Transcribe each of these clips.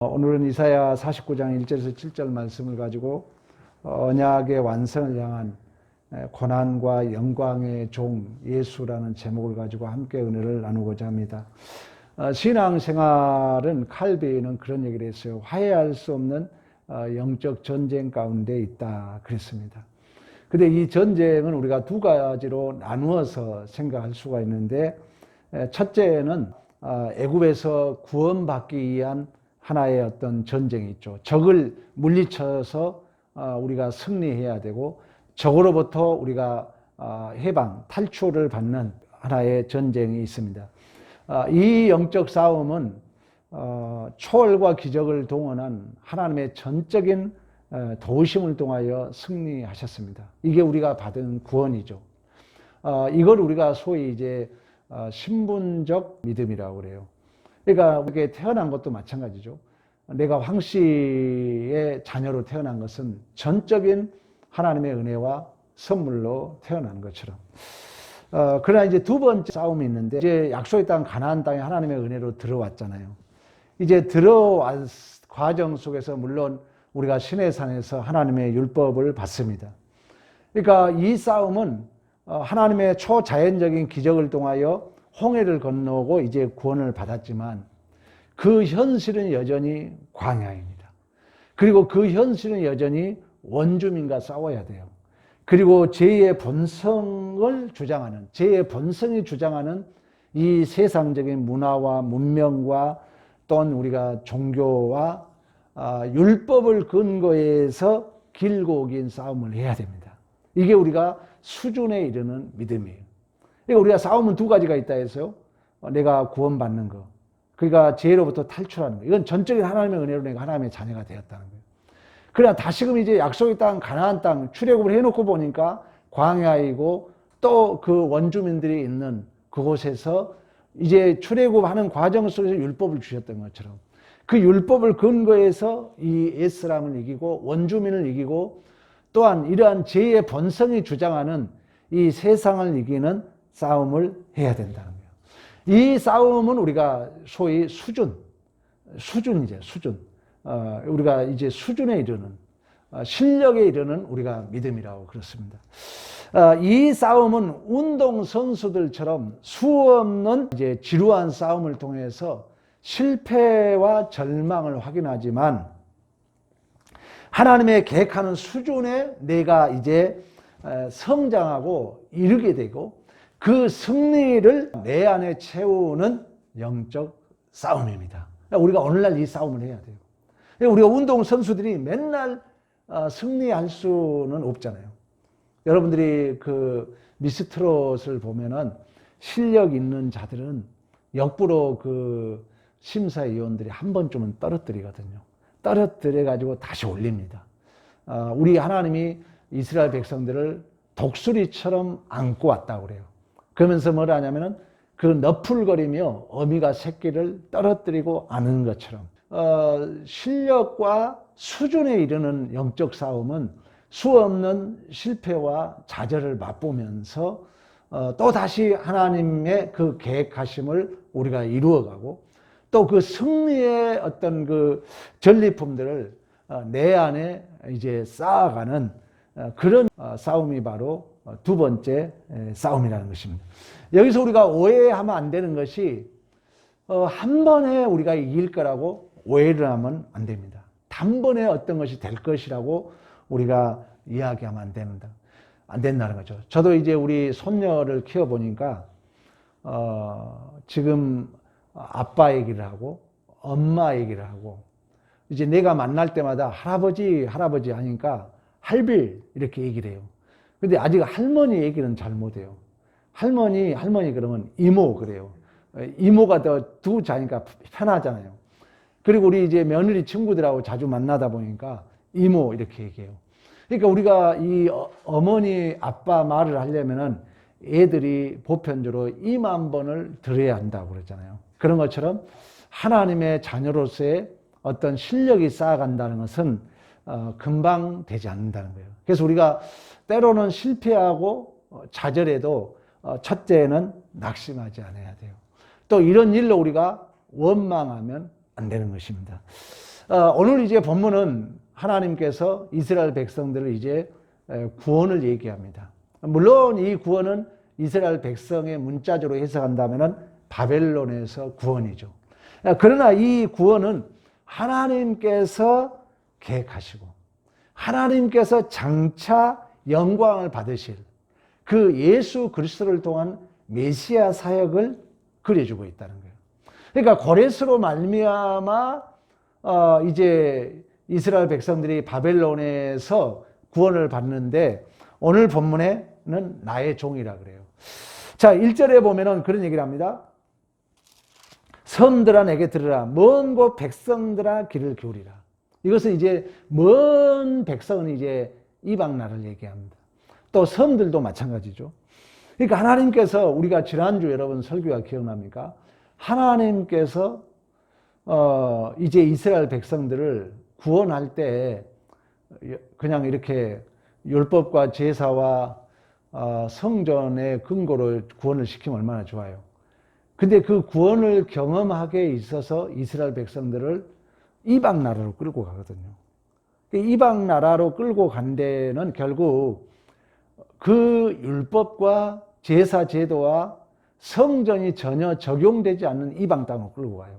오늘은 이사야 49장 1절에서 7절 말씀을 가지고 언약의 완성을 향한 고난과 영광의 종 예수라는 제목을 가지고 함께 은혜를 나누고자 합니다. 신앙생활은 칼빈은 그런 얘기를 했어요. 화해할 수 없는 영적 전쟁 가운데 있다 그랬습니다. 근데 이 전쟁은 우리가 두 가지로 나누어서 생각할 수가 있는데, 첫째는 애굽에서 구원받기 위한 하나의 어떤 전쟁이 있죠. 적을 물리쳐서 우리가 승리해야 되고, 적으로부터 우리가 해방, 탈출을 받는 하나의 전쟁이 있습니다. 이 영적 싸움은 초월과 기적을 동원한 하나님의 전적인 도우심을 통하여 승리하셨습니다. 이게 우리가 받은 구원이죠. 이걸 우리가 소위 이제 신분적 믿음이라고 그래요. 그러니까 이렇게 태어난 것도 마찬가지죠. 내가 황씨의 자녀로 태어난 것은 전적인 하나님의 은혜와 선물로 태어난 것처럼. 그러나 이제 두 번째 싸움이 있는데, 이제 약속의 땅 가나안 땅에 하나님의 은혜로 들어왔잖아요. 이제 들어왔 과정 속에서 물론 우리가 시내산에서 하나님의 율법을 받습니다. 그러니까 이 싸움은 하나님의 초자연적인 기적을 통하여 홍해를 건너고 이제 구원을 받았지만, 그 현실은 여전히 광야입니다. 그리고 그 현실은 여전히 원주민과 싸워야 돼요. 그리고 죄의 본성을 주장하는, 죄의 본성이 주장하는 이 세상적인 문화와 문명과 또는 우리가 종교와 율법을 근거해서 길고 긴 싸움을 해야 됩니다. 이게 우리가 수준에 이르는 믿음이에요. 그러니까 우리가 싸움은 두 가지가 있다 해서요. 내가 구원받는 거, 그러니까 죄로부터 탈출하는 거. 이건 전적인 하나님의 은혜로 내가 하나님의 자녀가 되었다는 거예요. 그러나 다시금 이제 약속의 땅, 가나안 땅 출애굽을 해놓고 보니까 광야이고, 또 그 원주민들이 있는 그곳에서 이제 출애굽하는 과정 속에서 율법을 주셨던 것처럼, 그 율법을 근거해서 이 에스람을 이기고 원주민을 이기고, 또한 이러한 죄의 본성이 주장하는 이 세상을 이기는 싸움을 해야 된다는 거예요. 이 싸움은 우리가 소위 수준이죠. 수준. 우리가 이제 수준에 이르는, 실력에 이르는 우리가 믿음이라고 그렇습니다. 이 싸움은 운동 선수들처럼 수없는 이제 지루한 싸움을 통해서 실패와 절망을 확인하지만, 하나님의 계획하는 수준에 내가 이제 성장하고 이르게 되고, 그 승리를 내 안에 채우는 영적 싸움입니다. 우리가 오늘날 이 싸움을 해야 돼요. 우리가 운동 선수들이 맨날 승리할 수는 없잖아요. 여러분들이 그 미스트롯을 보면은 실력 있는 자들은 역부로 그 심사위원들이 한 번쯤은 떨어뜨리거든요. 떨어뜨려가지고 다시 올립니다. 우리 하나님이 이스라엘 백성들을 독수리처럼 안고 왔다고 그래요. 그러면서 뭐라 하냐면은 그 너풀거리며 어미가 새끼를 떨어뜨리고 안는 것처럼, 실력과 수준에 이르는 영적 싸움은 수없는 실패와 좌절을 맛보면서 또 다시 하나님의 그 계획하심을 우리가 이루어가고, 또 그 승리의 어떤 그 전리품들을 내 안에 이제 쌓아가는 그런 싸움이 바로 두 번째 싸움이라는 것입니다. 여기서 우리가 오해하면 안 되는 것이, 한 번에 우리가 이길 거라고 오해를 하면 안 됩니다. 단번에 어떤 것이 될 것이라고 우리가 이야기하면 안 된다는 거죠. 저도 이제 우리 손녀를 키워보니까 지금 아빠 얘기를 하고 엄마 얘기를 하고, 이제 내가 만날 때마다 할아버지 하니까 할빌 이렇게 얘기를 해요. 근데 아직 할머니 얘기는 잘 못해요. 할머니 그러면 이모 그래요. 이모가 더 두 자니까 편하잖아요. 그리고 우리 이제 며느리 친구들하고 자주 만나다 보니까 이모 이렇게 얘기해요. 그러니까 우리가 이 어머니 아빠 말을 하려면은 애들이 보편적으로 2만 번을 들어야 한다고 그러잖아요. 그런 것처럼 하나님의 자녀로서의 어떤 실력이 쌓아간다는 것은 금방 되지 않는다는 거예요. 그래서 우리가 때로는 실패하고 좌절해도 첫째는 낙심하지 않아야 돼요. 또 이런 일로 우리가 원망하면 안 되는 것입니다. 오늘 이제 본문은 하나님께서 이스라엘 백성들을 이제 구원을 얘기합니다. 물론 이 구원은 이스라엘 백성의 문자적으로 해석한다면 바벨론에서 구원이죠. 그러나 이 구원은 하나님께서 계획하시고 하나님께서 장차 영광을 받으실 그 예수 그리스도를 통한 메시아 사역을 그려주고 있다는 거예요. 그러니까 고레스로 말미암아 이제 이스라엘 백성들이 바벨론에서 구원을 받는데 오늘 본문에는 나의 종이라 그래요. 자, 1절에 보면은 그런 얘기를 합니다. 섬들아 내게 들으라. 먼 곳 백성들아 귀를 기울이라. 이것은 이제 먼 백성은 이제 이방 나라를 얘기합니다. 또 섬들도 마찬가지죠. 그러니까 하나님께서 우리가 지난주 여러분 설교가 기억납니까? 하나님께서 이제 이스라엘 백성들을 구원할 때 그냥 이렇게 율법과 제사와 성전의 근거로 구원을 시키면 얼마나 좋아요. 근데 그 구원을 경험하게 있어서 이스라엘 백성들을 이방 나라로 끌고 가거든요. 이방 나라로 끌고 간 데는 결국 그 율법과 제사 제도와 성전이 전혀 적용되지 않는 이방 땅으로 끌고 가요.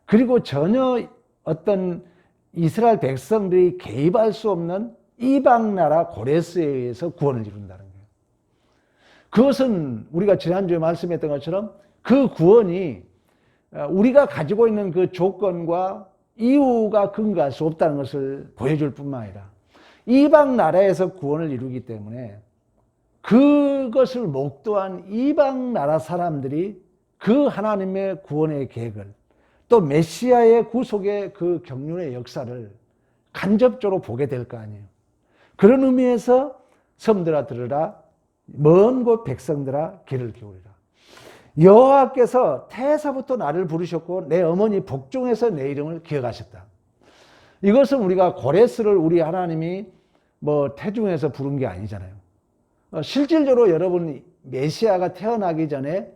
그리고 전혀 어떤 이스라엘 백성들이 개입할 수 없는 이방 나라 고레스에 의해서 구원을 이룬다는 거예요. 그것은 우리가 지난주에 말씀했던 것처럼 그 구원이 우리가 가지고 있는 그 조건과 이유가 근거할 수 없다는 것을 보여줄 뿐만 아니라 이방 나라에서 구원을 이루기 때문에 그것을 목도한 이방 나라 사람들이 그 하나님의 구원의 계획을 또 메시아의 구속의 그 경륜의 역사를 간접적으로 보게 될 거 아니에요. 그런 의미에서 섬들아 들으라, 먼 곳 백성들아 귀를 기울이라. 여호와께서 태에서부터 나를 부르셨고 내 어머니 복중에서 내 이름을 기억하셨다. 이것은 우리가 고레스를 우리 하나님이 뭐 태중에서 부른 게 아니잖아요. 실질적으로 여러분 메시아가 태어나기 전에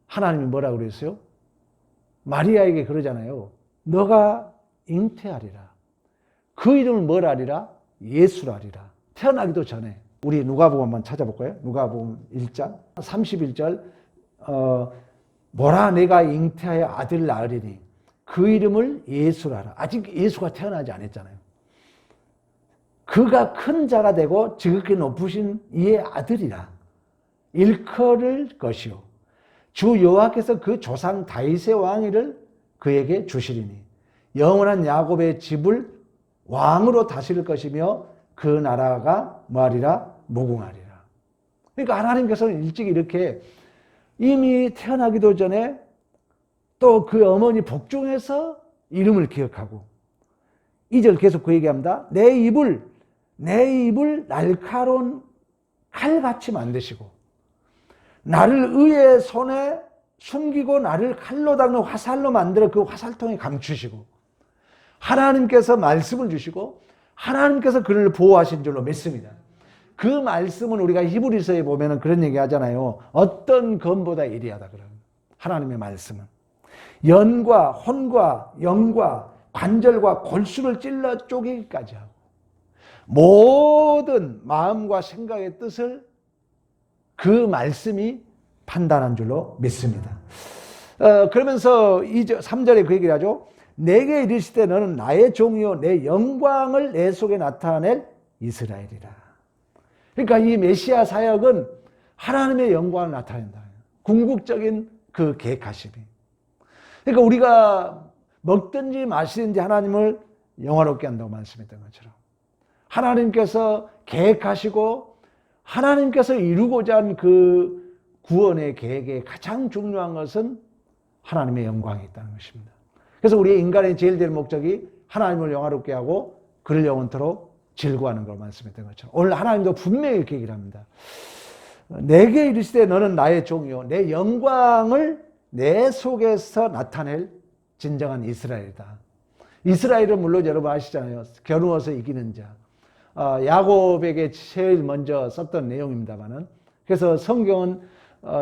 하나님이 뭐라고 그랬어요? 마리아에게 그러잖아요. 너가 잉태하리라. 그 이름을 뭐라 하리라? 예수라리라. 태어나기도 전에. 우리 누가복음 한번 찾아볼까요? 누가복음 1장 31절 뭐라 내가 잉태하여 아들 낳으리니 그 이름을 예수라라. 아직 예수가 태어나지 않았잖아요. 그가 큰 자가 되고 지극히 높으신 이의 아들이라. 일컬을 것이요 주 여호와께서 그 조상 다윗의 왕위를 그에게 주시리니 영원한 야곱의 집을 왕으로 다스릴 것이며 그 나라가 뭐하리라? 무궁하리라. 그러니까 하나님께서는 일찍 이렇게 이미 태어나기도 전에 또 그 어머니 복중에서 이름을 기억하고 2절 계속 그 얘기합니다. 내 입을 날카로운 칼같이 만드시고 나를 의의 손에 숨기고 나를 칼로 닦는 화살로 만들어 그 화살통에 감추시고 하나님께서 말씀을 주시고 하나님께서 그를 보호하신 줄로 믿습니다. 그 말씀은 우리가 히브리서에 보면 그런 얘기 하잖아요. 어떤 검보다 예리하다 그러는 하나님의 말씀은 연과 혼과 영과 관절과 골수를 찔러 쪼개기까지 하고 모든 마음과 생각의 뜻을 그 말씀이 판단한 줄로 믿습니다. 그러면서 3절에 그 얘기를 하죠. 내게 이르실 때 너는 나의 종이요 내 영광을 내 속에 나타낼 이스라엘이라. 그러니까 이 메시아 사역은 하나님의 영광을 나타낸다. 궁극적인 그 계획하심이. 그러니까 우리가 먹든지 마시든지 하나님을 영화롭게 한다고 말씀했던 것처럼 하나님께서 계획하시고 하나님께서 이루고자 한 그 구원의 계획에 가장 중요한 것은 하나님의 영광이 있다는 것입니다. 그래서 우리의 인간의 제일 될 목적이 하나님을 영화롭게 하고 그를 영원토록 즐거워하는 걸 말씀했던 것처럼 오늘 하나님도 분명히 이렇게 얘기를 합니다. 내게 이르시되 너는 나의 종이요 내 영광을 내 속에서 나타낼 진정한 이스라엘이다. 이스라엘은 물론 여러분 아시잖아요. 겨누어서 이기는 자. 야곱에게 제일 먼저 썼던 내용입니다만은 그래서 성경은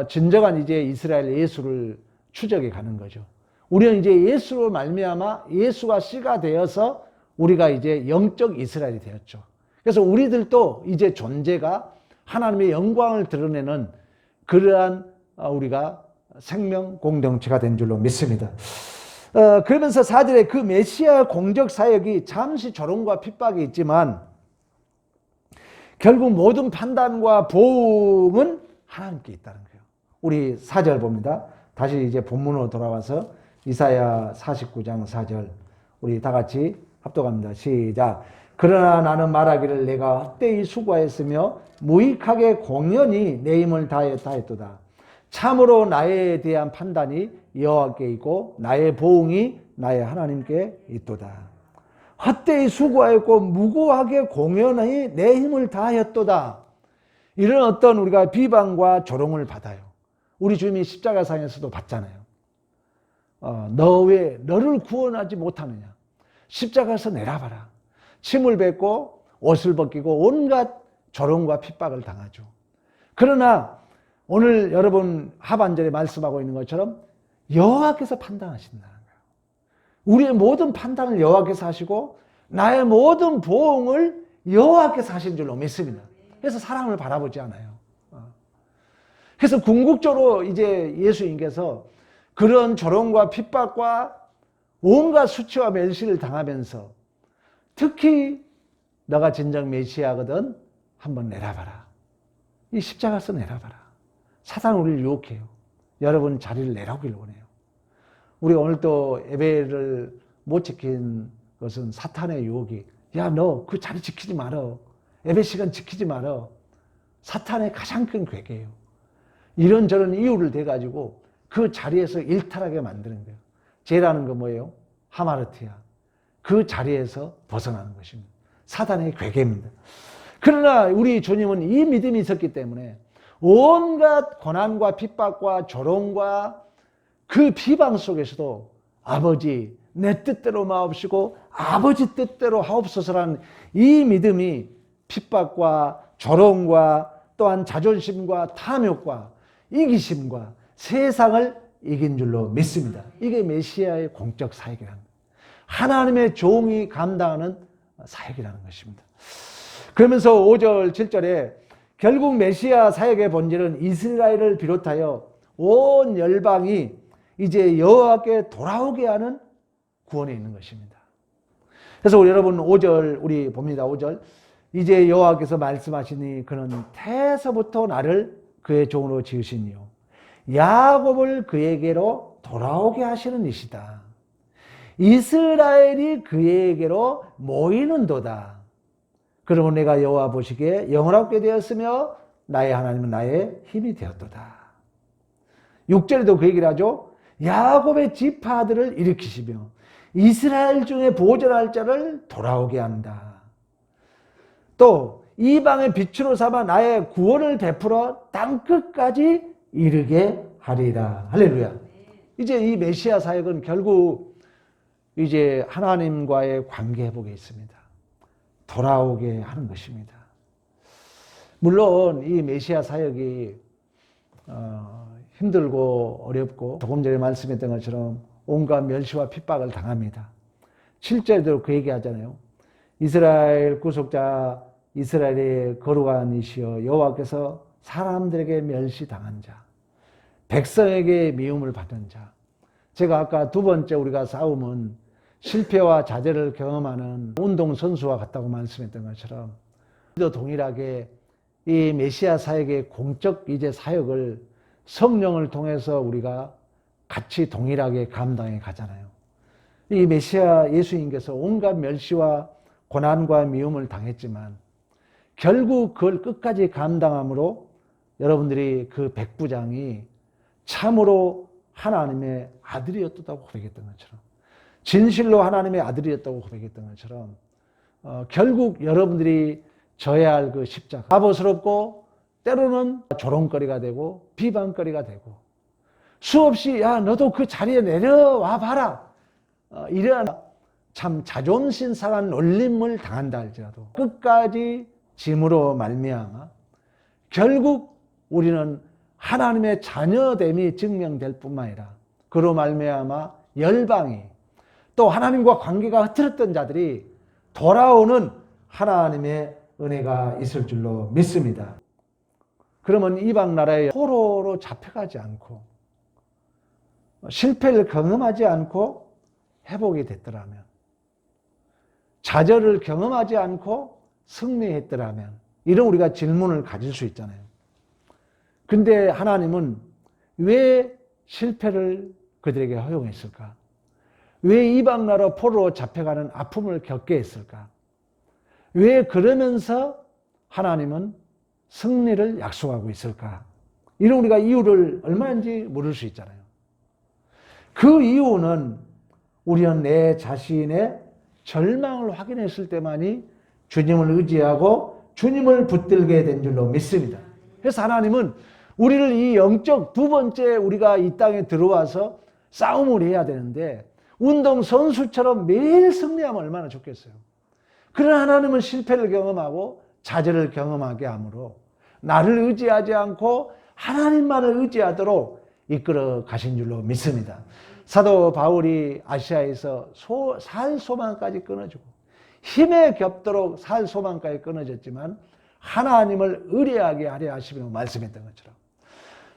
진정한 이제 이스라엘 예수를 추적해 가는 거죠. 우리는 이제 예수로 말미암아 예수가 씨가 되어서 우리가 이제 영적 이스라엘이 되었죠. 그래서 우리들도 이제 존재가 하나님의 영광을 드러내는 그러한 우리가 생명 공동체가 된 줄로 믿습니다. 그러면서 4절에 그 메시아 공적 사역이 잠시 조롱과 핍박이 있지만 결국 모든 판단과 보응은 하나님께 있다는 거예요. 우리 4절 봅니다. 다시 이제 본문으로 돌아와서 이사야 49장 4절 우리 다 같이 합독합니다. 시작. 그러나 나는 말하기를 내가 헛되이 수고하였으며 무익하게 공연히 내 힘을 다하였다 했도다. 참으로 나에 대한 판단이 여호와께 있고 나의 보응이 나의 하나님께 있도다. 헛되이 수고하였고 무고하게 공연히 내 힘을 다하였도다. 이런 어떤 우리가 비방과 조롱을 받아요. 우리 주님이 십자가상에서도 받잖아요. 너 왜 너를 구원하지 못하느냐. 십자가에서 내려봐라. 침을 뱉고 옷을 벗기고 온갖 조롱과 핍박을 당하죠. 그러나 오늘 여러분 하반절에 말씀하고 있는 것처럼 여호와께서 판단하신다는 거예요. 우리의 모든 판단을 여호와께서 하시고 나의 모든 보응을 여호와께서 하신 줄로 믿습니다. 그래서 사람을 바라보지 않아요. 그래서 궁극적으로 이제 예수님께서 그런 조롱과 핍박과 온갖 수치와 멸시를 당하면서 특히 너가 진정 메시아거든 한번 내려봐라. 이 십자가에서 내려봐라. 사탄은 우리를 유혹해요. 여러분 자리를 내려오길 원해요. 우리 오늘 또 예배를 못 지킨 것은 사탄의 유혹이 야 너 그 자리 지키지 말어. 예배 시간 지키지 말어. 사탄의 가장 큰 괴계예요. 이런저런 이유를 대가지고 그 자리에서 일탈하게 만드는 거예요. 죄라는 거 뭐예요? 하마르트야. 그 자리에서 벗어나는 것입니다. 사단의 괴계입니다. 그러나 우리 주님은 이 믿음이 있었기 때문에 온갖 고난과 핍박과 조롱과 그 비방 속에서도 아버지 내 뜻대로 마옵시고 아버지 뜻대로 하옵소서라는 이 믿음이 핍박과 조롱과 또한 자존심과 탐욕과 이기심과 세상을 이긴 줄로 믿습니다. 이게 메시아의 공적 사역이라는 거예요. 하나님의 종이 감당하는 사역이라는 것입니다. 그러면서 5절 7절에 결국 메시아 사역의 본질은 이스라엘을 비롯하여 온 열방이 이제 여호와께 돌아오게 하는 구원에 있는 것입니다. 그래서 우리 여러분 5절 우리 봅니다. 5절 이제 여호와께서 말씀하시니 그는 태에서부터 나를 그의 종으로 지으시니요 야곱을 그에게로 돌아오게 하시는 이시다. 이스라엘이 그에게로 모이는도다. 그러면 내가 여호와 보시기에 영원하게 되었으며 나의 하나님은 나의 힘이 되었도다. 6절에도 그 얘기를 하죠. 야곱의 지파들을 일으키시며 이스라엘 중에 보존할 자를 돌아오게 한다. 또 이방의 빛으로 삼아 나의 구원을 베풀어 땅끝까지 이르게 하리라. 할렐루야. 이제 이 메시아 사역은 결국 이제 하나님과의 관계 회복에 있습니다. 돌아오게 하는 것입니다. 물론 이 메시아 사역이 힘들고 어렵고 조금 전에 말씀했던 것처럼 온갖 멸시와 핍박을 당합니다. 7절에도 그 얘기하잖아요. 이스라엘 구속자 이스라엘의 거룩한 이시여 여호와께서 사람들에게 멸시당한 자 백성에게 미움을 받은 자. 제가 아까 두 번째 우리가 싸움은 실패와 좌절을 경험하는 운동선수와 같다고 말씀했던 것처럼 우리도 동일하게 이 메시아 사역의 공적 이제 사역을 성령을 통해서 우리가 같이 동일하게 감당해 가잖아요. 이 메시아 예수님께서 온갖 멸시와 고난과 미움을 당했지만 결국 그걸 끝까지 감당함으로 여러분들이 그 백부장이 참으로 하나님의 아들이었다고 고백했던 것처럼 진실로 하나님의 아들이었다고 고백했던 것처럼 결국 여러분들이 져야 할 그 십자가 바보스럽고 때로는 조롱거리가 되고 비방거리가 되고 수없이 야 너도 그 자리에 내려와 봐라 이런 참 자존심 상한 놀림을 당한다 할지라도 끝까지 짐으로 말미암아 결국 우리는 하나님의 자녀됨이 증명될 뿐만 아니라 그로 말미암아 열방이 또 하나님과 관계가 흐트렀던 자들이 돌아오는 하나님의 은혜가 있을 줄로 믿습니다. 그러면 이방 나라의 포로로 잡혀가지 않고 실패를 경험하지 않고 회복이 됐더라면, 좌절을 경험하지 않고 승리했더라면, 이런 우리가 질문을 가질 수 있잖아요. 근데 하나님은 왜 실패를 그들에게 허용했을까? 왜 이방 나라 포로로 잡혀가는 아픔을 겪게 했을까? 왜 그러면서 하나님은 승리를 약속하고 있을까? 이런 우리가 이유를 얼마인지 모를 수 있잖아요. 그 이유는 우리는 내 자신의 절망을 확인했을 때만이 주님을 의지하고 주님을 붙들게 된 줄로 믿습니다. 그래서 하나님은 우리를 이 영적 두 번째 우리가 이 땅에 들어와서 싸움을 해야 되는데 운동선수처럼 매일 승리하면 얼마나 좋겠어요. 그러나 하나님은 실패를 경험하고 좌절을 경험하게 하므로 나를 의지하지 않고 하나님만을 의지하도록 이끌어 가신 줄로 믿습니다. 사도 바울이 아시아에서 살 소망까지 끊어지고 힘에 겹도록 살 소망까지 끊어졌지만 하나님을 의뢰하게 하려 하시며 말씀했던 것처럼,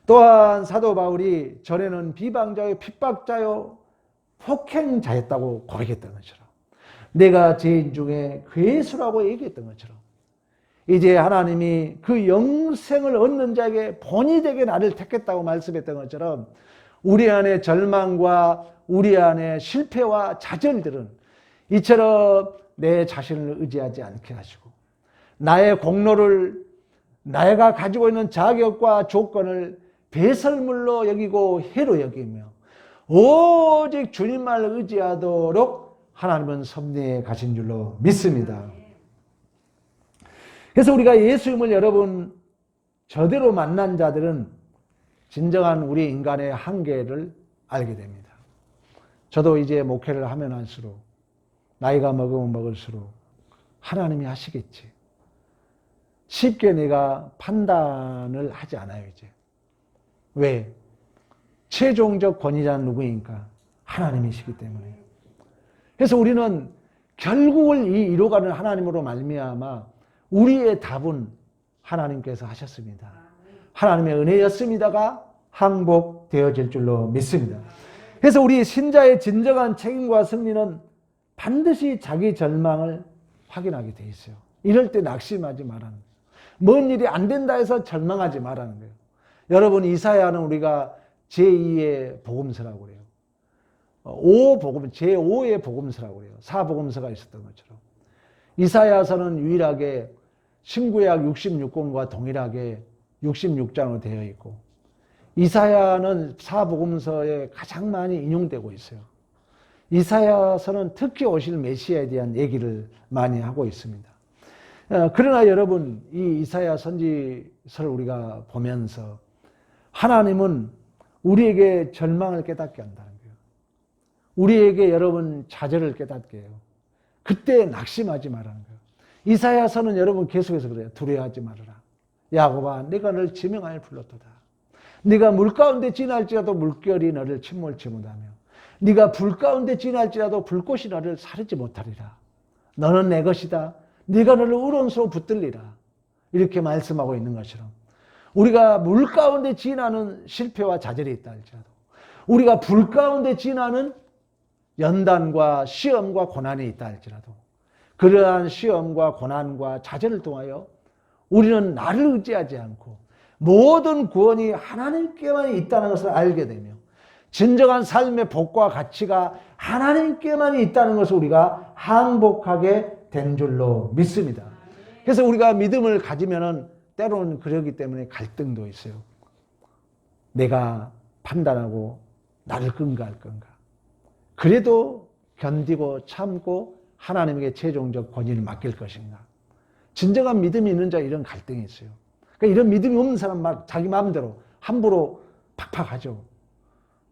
또한 사도 바울이 전에는 비방자요 핍박자요 폭행자였다고 고백했던 것처럼, 내가 죄인 중에 괴수라고 얘기했던 것처럼, 이제 하나님이 그 영생을 얻는 자에게 본이 되게 나를 택했다고 말씀했던 것처럼 우리 안에 절망과 우리 안에 실패와 좌절들은 이처럼 내 자신을 의지하지 않게 하시고 나의 공로를, 내가 가지고 있는 자격과 조건을 배설물로 여기고 해로 여기며 오직 주님만 의지하도록 하나님은 섭리해 가신 줄로 믿습니다. 그래서 우리가 예수님을 여러분 저대로 만난 자들은 진정한 우리 인간의 한계를 알게 됩니다. 저도 이제 목회를 하면 할수록, 나이가 먹으면 먹을수록 하나님이 하시겠지, 쉽게 내가 판단을 하지 않아요. 이제 왜? 최종적 권위자는 누구입니까? 하나님이시기 때문에. 그래서 우리는 결국을 이루어가는 하나님으로 말미암아 우리의 답은 하나님께서 하셨습니다. 하나님의 은혜였습니다가 항복되어질 줄로 믿습니다. 그래서 우리 신자의 진정한 책임과 승리는 반드시 자기 절망을 확인하게 돼 있어요. 이럴 때 낙심하지 말라는 거예요. 뭔 일이 안 된다 해서 절망하지 말라는 거예요. 여러분, 이사야는 우리가 제2의 복음서라고 그래요. 5복음, 제5의 복음서라고 그래요. 4복음서가 있었던 것처럼. 이사야서는 유일하게 신구약 66권과 동일하게 66장으로 되어 있고, 이사야는 4복음서에 가장 많이 인용되고 있어요. 이사야서는 특히 오실 메시아에 대한 얘기를 많이 하고 있습니다. 그러나 여러분, 이 이사야 선지서를 우리가 보면서 하나님은 우리에게 절망을 깨닫게 한다는 거예요. 우리에게 여러분 좌절을 깨닫게 해요. 그때 낙심하지 말라는 거예요. 이사야서는 여러분 계속해서 그래요. 두려워하지 말아라. 야곱아, 내가 너를 지명하여 불렀도다. 네가 물 가운데 지날지라도 물결이 너를 침몰치 못하며 네가 불 가운데 지날지라도 불꽃이 너를 사르지 못하리라. 너는 내 것이다. 네가 너를 우론수로 붙들리라. 이렇게 말씀하고 있는 것처럼 우리가 물 가운데 지나는 실패와 좌절이 있다 할지라도, 우리가 불 가운데 지나는 연단과 시험과 고난이 있다 할지라도, 그러한 시험과 고난과 좌절을 통하여 우리는 나를 의지하지 않고 모든 구원이 하나님께만 있다는 것을 알게 되며 진정한 삶의 복과 가치가 하나님께만 있다는 것을 우리가 항복하게 된 줄로 믿습니다. 그래서 우리가 믿음을 가지면은 때로는 그러기 때문에 갈등도 있어요. 내가 판단하고 나를 끈가할 건가? 그래도 견디고 참고 하나님에게 최종적 권위를 맡길 것인가? 진정한 믿음이 있는 자 이런 갈등이 있어요. 그러니까 이런 믿음이 없는 사람 막 자기 마음대로 함부로 팍팍 하죠.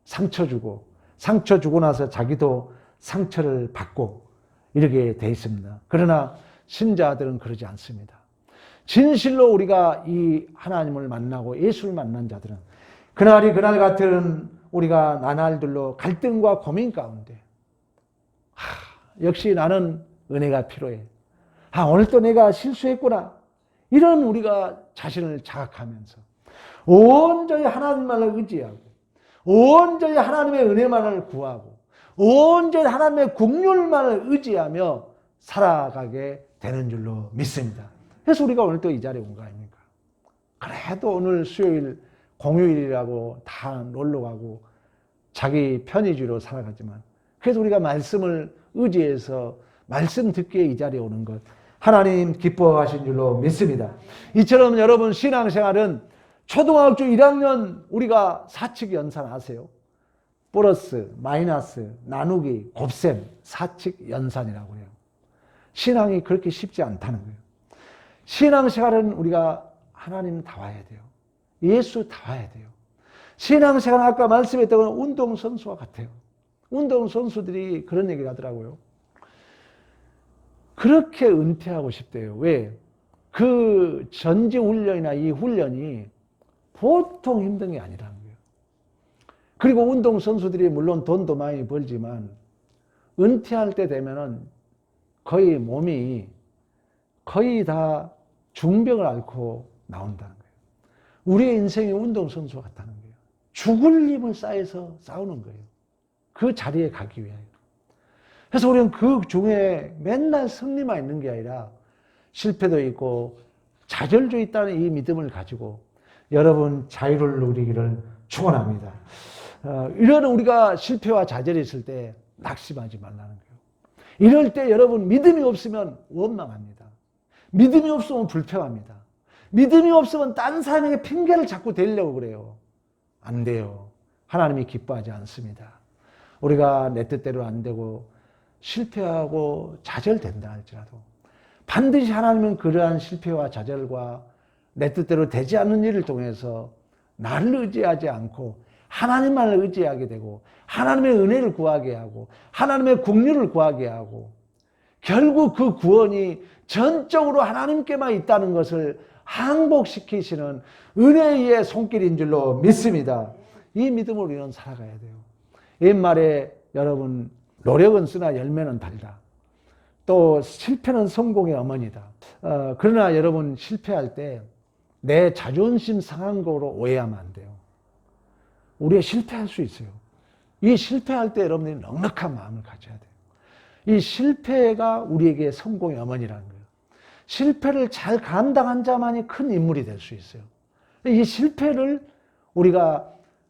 상처 주고 나서 자기도 상처를 받고 이렇게 돼 있습니다. 그러나 신자들은 그러지 않습니다. 진실로 우리가 이 하나님을 만나고 예수를 만난 자들은 그날이 그날 같은 우리가 나날들로 갈등과 고민 가운데 역시 나는 은혜가 필요해. 오늘 또 내가 실수했구나. 이런 우리가 자신을 자각하면서 온전히 하나님만을 의지하고 온전히 하나님의 은혜만을 구하고 온전히 하나님의 긍휼만을 의지하며 살아가게 되는 줄로 믿습니다. 그래서 우리가 오늘 또 이 자리에 온 거 아닙니까? 그래도 오늘 수요일 공휴일이라고 다 놀러 가고 자기 편의주의로 살아가지만 그래서 우리가 말씀을 의지해서 말씀 듣기에 이 자리에 오는 것 하나님 기뻐하신 줄로 믿습니다. 이처럼 여러분 신앙생활은 초등학교 1학년 우리가 사칙 연산 아세요? 플러스, 마이너스, 나누기, 곱셈, 사칙 연산이라고 해요. 신앙이 그렇게 쉽지 않다는 거예요. 신앙생활은 우리가 하나님 다 와야 돼요. 예수 다 와야 돼요. 신앙생활은 아까 말씀했던 건 운동선수와 같아요. 운동선수들이 그런 얘기를 하더라고요. 그렇게 은퇴하고 싶대요. 왜? 그 전지훈련이나 이 훈련이 보통 힘든 게 아니라는 거예요. 그리고 운동선수들이 물론 돈도 많이 벌지만 은퇴할 때 되면은 거의 몸이 거의 다 중병을 앓고 나온다는 거예요. 우리의 인생이 운동선수 같다는 거예요. 죽을 힘을 쌓여서 싸우는 거예요. 그 자리에 가기 위하여. 그래서 우리는 그 중에 맨날 승리만 있는 게 아니라 실패도 있고 좌절도 있다는 이 믿음을 가지고 여러분 자유를 누리기를 축원합니다. 이런 우리가 실패와 좌절이 있을 때 낙심하지 말라는 거예요. 이럴 때 여러분 믿음이 없으면 원망합니다. 믿음이 없으면 불평합니다. 믿음이 없으면 딴 사람에게 핑계를 자꾸 대려고 그래요. 안 돼요. 하나님이 기뻐하지 않습니다. 우리가 내 뜻대로 안 되고 실패하고 좌절된다 할지라도 반드시 하나님은 그러한 실패와 좌절과 내 뜻대로 되지 않는 일을 통해서 나를 의지하지 않고 하나님만을 의지하게 되고 하나님의 은혜를 구하게 하고 하나님의 긍휼을 구하게 하고 결국 그 구원이 전적으로 하나님께만 있다는 것을 항복시키시는 은혜의 손길인 줄로 믿습니다. 이 믿음으로 우리는 살아가야 돼요. 옛말에 여러분 노력은 쓰나 열매는 달다. 또 실패는 성공의 어머니다. 그러나 여러분 실패할 때 내 자존심 상한 거로 오해하면 안 돼요. 우리가 실패할 수 있어요. 이 실패할 때 여러분들이 넉넉한 마음을 가져야 돼요. 이 실패가 우리에게 성공의 어머니라는 거예요. 실패를 잘 감당한 자만이 큰 인물이 될 수 있어요. 이 실패를 우리가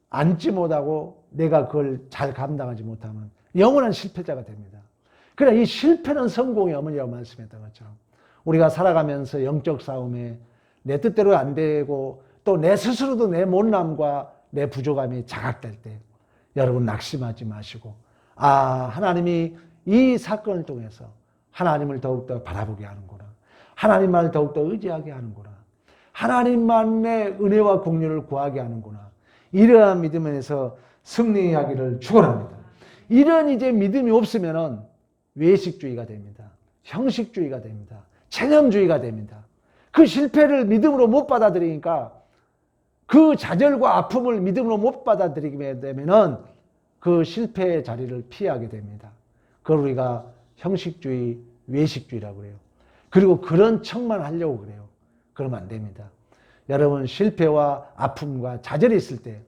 안지 못하고 내가 그걸 잘 감당하지 못하면 영원한 실패자가 됩니다. 그러나 이 실패는 성공의 어머니라고 말씀했던 것처럼 우리가 살아가면서 영적 싸움에 내 뜻대로 안 되고 또 내 스스로도 내 못남과 내 부족함이 자각될 때 여러분 낙심하지 마시고 하나님이 이 사건을 통해서 하나님을 더욱더 바라보게 하는구나. 하나님만을 더욱더 의지하게 하는구나. 하나님만의 은혜와 긍휼을 구하게 하는구나. 이러한 믿음에서 승리하기를 축원합니다. 이런 이제 믿음이 없으면은 외식주의가 됩니다. 형식주의가 됩니다. 체념주의가 됩니다. 그 실패를 믿음으로 못 받아들이니까 그 좌절과 아픔을 믿음으로 못 받아들이게 되면은 그 실패의 자리를 피하게 됩니다. 그걸 우리가 형식주의, 외식주의라고 그래요. 그리고 그런 척만 하려고 그래요. 그러면 안 됩니다. 여러분 실패와 아픔과 좌절이 있을 때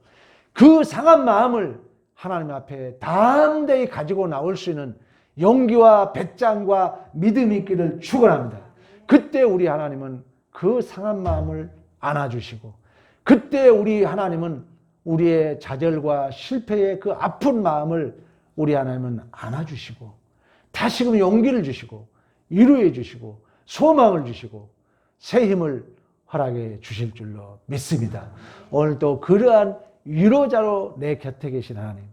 그 상한 마음을 하나님 앞에 담대히 가지고 나올 수 있는 용기와 배짱과 믿음이 있기를 축원합니다. 그때 우리 하나님은 그 상한 마음을 안아주시고 그때 우리 하나님은 우리의 좌절과 실패의 그 아픈 마음을 우리 하나님은 안아주시고 다시금 용기를 주시고 위로해 주시고 소망을 주시고 새 힘을 허락해 주실 줄로 믿습니다. 오늘도 그러한 위로자로 내 곁에 계신 하나님,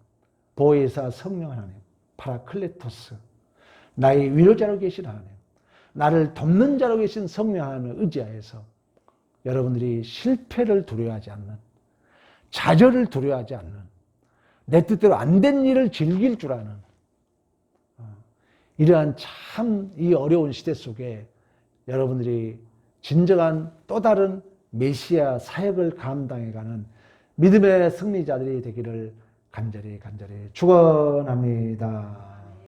보혜사 성령 하나님, 파라클레토스, 나의 위로자로 계신 하나님, 나를 돕는 자로 계신 성령 하나님을 의지하여서 여러분들이 실패를 두려워하지 않는, 좌절을 두려워하지 않는, 내 뜻대로 안 된 일을 즐길 줄 아는 이러한 참 이 어려운 시대 속에 여러분들이 진정한 또 다른 메시아 사역을 감당해가는 믿음의 승리자들이 되기를 간절히 축원합니다.